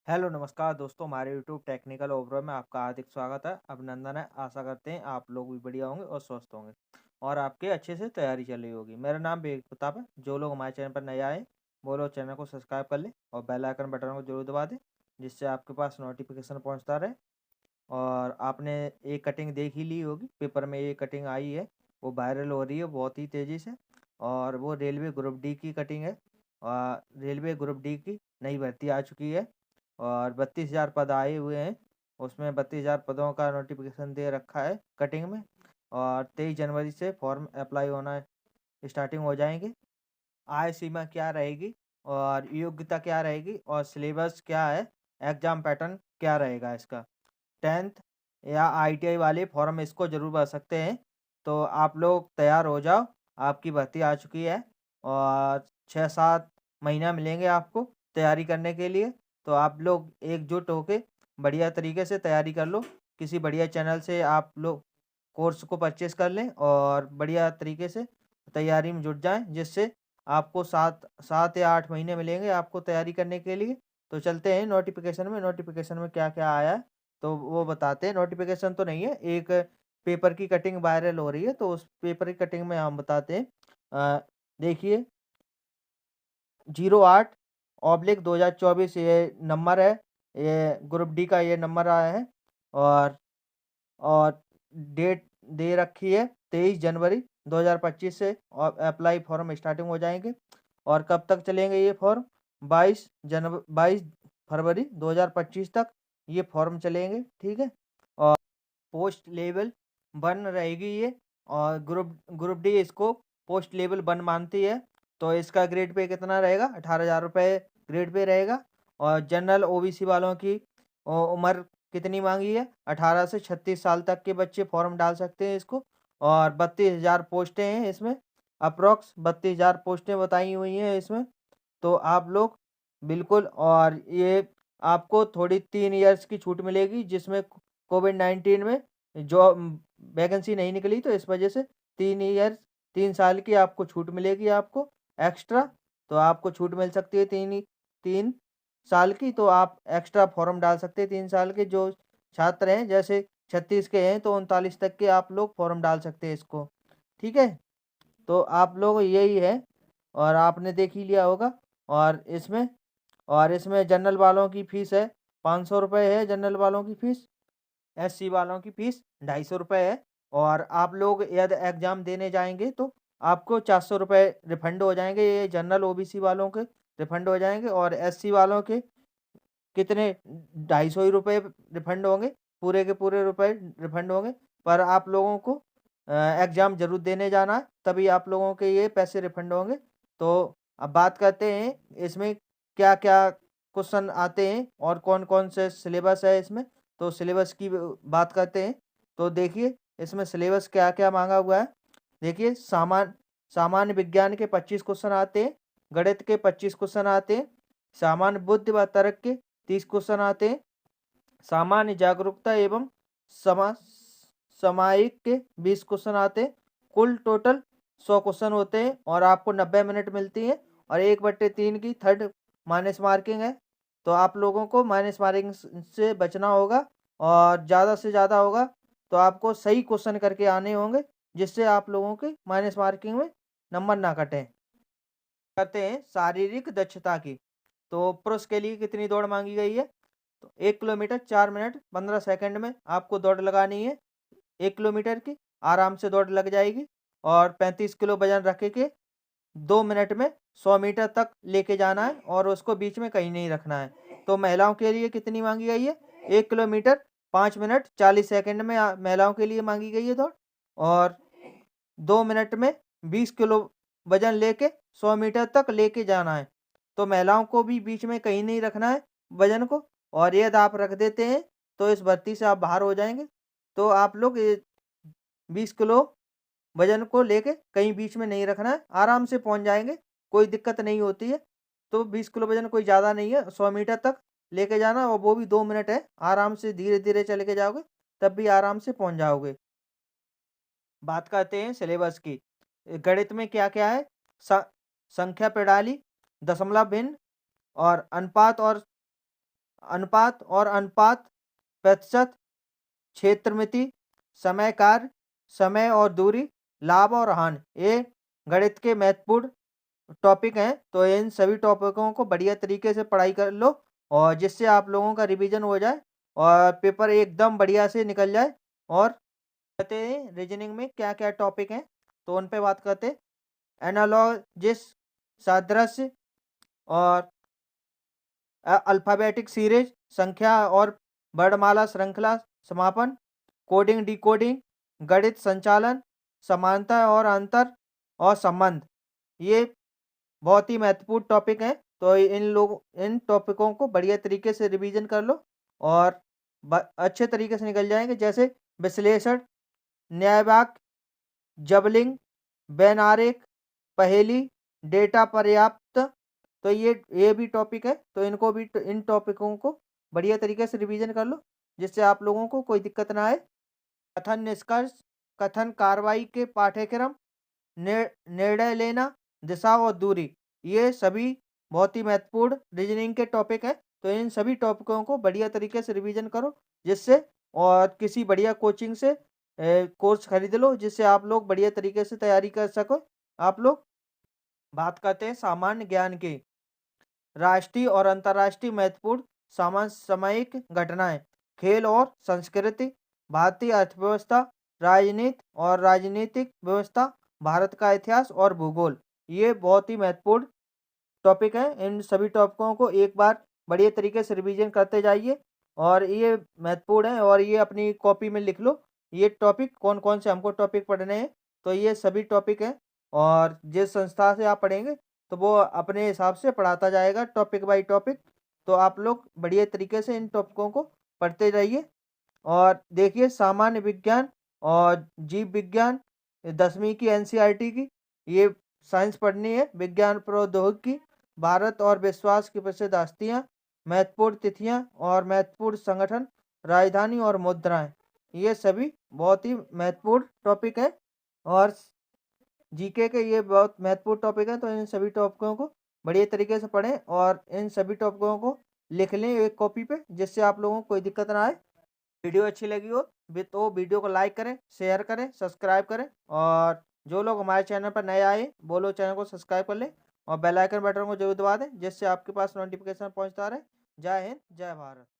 Hello नमस्कार दोस्तों, हमारे यूट्यूब टेक्निकल ओवरऑल में आपका हार्दिक स्वागत है, अभिनंदन है। आशा करते हैं आप लोग भी बढ़िया होंगे और स्वस्थ होंगे और आपके अच्छे से तैयारी चल रही होगी। मेरा नाम विवेक प्रताप है। जो लोग हमारे चैनल पर नए आए, वो लोग चैनल को सब्सक्राइब कर लें और बेल आइकन बटन को जरूर दबा दें, जिससे आपके पास नोटिफिकेशन पहुंचता रहे। और आपने एक कटिंग देख ही ली होगी, पेपर में ये कटिंग आई है, वो वायरल हो रही है बहुत ही तेज़ी से। और वो रेलवे ग्रुप डी की कटिंग है। रेलवे ग्रुप डी की नई भर्ती आ चुकी है और 32,000 पद आए हुए हैं। उसमें 32,000 पदों का नोटिफिकेशन दे रखा है कटिंग में। और 23 जनवरी से फॉर्म अप्लाई होना स्टार्टिंग हो जाएंगे। आय सीमा क्या रहेगी और योग्यता क्या रहेगी और सिलेबस क्या है, एग्जाम पैटर्न क्या रहेगा इसका। 10th या ITI वाले फॉर्म इसको ज़रूर भर सकते हैं। तो आप लोग तैयार हो जाओ, आपकी भर्ती आ चुकी है और 6-7 महीना मिलेंगे आपको तैयारी करने के लिए। तो आप लोग एकजुट होके बढ़िया तरीके से तैयारी कर लो। किसी बढ़िया चैनल से आप लोग कोर्स को परचेज़ कर लें और बढ़िया तरीके से तैयारी में जुट जाएँ, जिससे आपको 7 या 8 महीने मिलेंगे आपको तैयारी करने के लिए। तो चलते हैं नोटिफिकेशन में क्या-क्या आया है, तो वो बताते हैं। नोटिफिकेशन तो नहीं है, एक पेपर की कटिंग वायरल हो रही है, तो उस पेपर की कटिंग में हम बताते हैं। देखिए 08/2024 ये नंबर है, ये ग्रुप डी का ये नंबर आया है। और और डेट दे रखी है 23 जनवरी 2025 से और अप्लाई फॉर्म स्टार्टिंग हो जाएंगे। और कब तक चलेंगे ये फॉर्म? 22 फरवरी 2025 तक ये फॉर्म चलेंगे, ठीक है। और पोस्ट लेवल 1 रहेगी ये। और ग्रुप डी इसको पोस्ट लेवल 1 मानती है। तो इसका ग्रेड पे कितना रहेगा? 18,000 रुपये ग्रेड पे रहेगा। और जनरल OBC वालों की उम्र कितनी मांगी है? 18 से 36 साल तक के बच्चे फॉर्म डाल सकते हैं इसको। और 32,000 पोस्टें हैं इसमें, अप्रॉक्स 32,000 पोस्टें बताई हुई हैं इसमें। तो आप लोग बिल्कुल, और ये आपको थोड़ी 3 इयर्स की छूट मिलेगी, जिसमें कोविड-19 में जॉब वैकेंसी नहीं निकली, तो इस वजह से 3 साल की आपको छूट मिलेगी आपको एक्स्ट्रा। तो आपको छूट मिल सकती है 3 साल की, तो आप एक्स्ट्रा फॉर्म डाल सकते हैं 3 साल के। जो छात्र हैं, जैसे 36 के हैं, तो 39 तक के आप लोग फॉर्म डाल सकते हैं इसको, ठीक है। तो आप लोग यही है, और आपने देख ही लिया होगा। और इसमें जनरल वालों की फ़ीस है 500 रुपये है, जनरल वालों की फ़ीस। SC वालों की फ़ीस 250 रुपये है। और आप लोग यदि एग्ज़ाम देने जाएँगे तो आपको 400 रुपये रिफ़ंड हो जाएँगे। ये जनरल OBC वालों के रिफ़ंड हो जाएँगे। और SC वालों के कितने? 250 ही रुपये रिफ़ंड होंगे, पूरे के पूरे रुपए रिफ़ंड होंगे। पर आप लोगों को एग्ज़ाम ज़रूर देने जाना है, तभी आप लोगों के ये पैसे रिफ़ंड होंगे। तो अब बात करते हैं इसमें क्या-क्या क्वेश्चन आते हैं और कौन-कौन से सिलेबस है इसमें। तो सिलेबस की बात करते हैं। तो देखिए इसमें सिलेबस क्या-क्या माँगा हुआ है। देखिए सामान्य विज्ञान के 25 क्वेश्चन आते हैं, गणित के 25 क्वेश्चन आते हैं, सामान्य बुद्धि व तर्क के 30 क्वेश्चन आते हैं, सामान्य जागरूकता एवं समा सामायिक के 20 क्वेश्चन आते हैं। कुल टोटल 100 क्वेश्चन होते हैं और आपको 90 मिनट मिलती है। और 1/3 की थर्ड माइनस मार्किंग है। तो आप लोगों को माइनस मार्किंग से बचना होगा, और ज़्यादा से ज़्यादा होगा तो आपको सही क्वेश्चन करके आने होंगे, जिससे आप लोगों के माइनस मार्किंग में नंबर ना कटें। करते हैं शारीरिक दक्षता की। तो पुरुष के लिए कितनी दौड़ मांगी गई है? तो 1 किलोमीटर 4 मिनट 15 सेकंड में आपको दौड़ लगानी है। 1 किलोमीटर की आराम से दौड़ लग जाएगी। और 35 किलो वजन रख के 2 मिनट में 100 मीटर तक लेके जाना है, और उसको बीच में कहीं नहीं रखना है। तो महिलाओं के लिए कितनी मांगी गई है? 1 किलोमीटर 5 मिनट 40 सेकंड में महिलाओं के लिए मांगी गई है दौड़। और 2 मिनट में 20 किलो वजन लेके 100 मीटर तक लेके जाना है। तो महिलाओं को भी बीच में कहीं नहीं रखना है वजन को। और यदि आप रख देते हैं तो इस भर्ती से आप बाहर हो जाएँगे। तो आप लोग 20 किलो वजन को लेके कहीं बीच में नहीं रखना है, आराम से पहुँच जाएँगे, कोई दिक्कत नहीं होती है। तो 20 किलो वजन कोई ज़्यादा नहीं है, 100 मीटर तक लेके जाना, और वो भी 2 मिनट है, आराम से धीरे-धीरे चल के जाओगे, तब भी आराम से पहुँच जाओगे। बात करते हैं सिलेबस की। गणित में क्या-क्या है? स संख्या प्रणाली, दशमलव भिन्न, और अनुपात और अनुपात और अनुपात, प्रतिशत, क्षेत्रमिति, समय कार्य, समय और दूरी, लाभ और हानि, ये गणित के महत्वपूर्ण टॉपिक हैं। तो इन सभी टॉपिकों को बढ़िया तरीके से पढ़ाई कर लो, और जिससे आप लोगों का रिवीजन हो जाए और पेपर एकदम बढ़िया से निकल जाए। और कहते हैं रीजनिंग में क्या क्या टॉपिक हैं, तो उन पे बात करते हैं। एनालॉजिस, सादृश्य और अल्फाबेटिक सीरीज, संख्या और वर्णमाला श्रृंखला समापन, कोडिंग डिकोडिंग, गणित संचालन, समानता और अंतर और संबंध, ये बहुत ही महत्वपूर्ण टॉपिक हैं। तो इन टॉपिकों को बढ़िया तरीके से रिवीजन कर लो और अच्छे तरीके से निकल जाएंगे। जैसे विश्लेषण, न्यायवाक, जबलिंग, बैनारेक, पहेली, डेटा पर्याप्त, तो ये भी टॉपिक है। तो इन टॉपिकों को बढ़िया तरीके से रिवीजन कर लो, जिससे आप लोगों को कोई दिक्कत ना आए। कथन निष्कर्ष, कथन कार्रवाई के पाठ्यक्रम, निर्णय लेना, दिशा और दूरी, ये सभी बहुत ही महत्वपूर्ण रीजनिंग के टॉपिक हैं। तो इन सभी टॉपिकों को बढ़िया तरीके से रिवीजन करो, जिससे और किसी बढ़िया कोचिंग से कोर्स खरीद लो, जिससे आप लोग बढ़िया तरीके से तैयारी कर सको। आप लोग बात करते हैं सामान्य ज्ञान की। राष्ट्रीय और अंतर्राष्ट्रीय महत्वपूर्ण समसामयिक घटनाएं, खेल और संस्कृति, भारतीय अर्थव्यवस्था, राजनीति और राजनीतिक व्यवस्था, भारत का इतिहास और भूगोल, ये बहुत ही महत्वपूर्ण टॉपिक है। इन सभी टॉपिकों को एक बार बढ़िया तरीके से रिवीजन करते जाइए, और ये महत्वपूर्ण है, और ये अपनी कॉपी में लिख लो ये टॉपिक कौन कौन से हमको टॉपिक पढ़ने हैं। तो ये सभी टॉपिक हैं, और जिस संस्था से आप पढ़ेंगे तो वो अपने हिसाब से पढ़ाता जाएगा टॉपिक बाई टॉपिक। तो आप लोग बढ़िया तरीके से इन टॉपिकों को पढ़ते रहिए। और देखिए सामान्य विज्ञान और जीव विज्ञान 10वीं की एनसीईआरटी की, ये साइंस पढ़नी है। विज्ञान प्रौद्योगिकी, भारत और विश्वास की प्रसिद्ध हस्तियाँ, महत्वपूर्ण तिथियाँ और महत्वपूर्ण संगठन, राजधानी और मुद्राएं, ये सभी बहुत ही महत्वपूर्ण टॉपिक है। और जीके के ये बहुत महत्वपूर्ण टॉपिक है। तो इन सभी टॉपिकों को बढ़िया तरीके से पढ़ें, और इन सभी टॉपिकों को लिख लें एक कॉपी पे, जिससे आप लोगों को कोई दिक्कत ना आए। वीडियो अच्छी लगी हो तो वीडियो को लाइक करें, शेयर करें, सब्सक्राइब करें, और जो लोग हमारे चैनल पर नए आए वो लोग चैनल को सब्सक्राइब कर लें, और बेल आइकन बटन को जरूर दबा दें, जिससे आपके पास नोटिफिकेशन पहुंचता रहे। जय हिंद, जय भारत।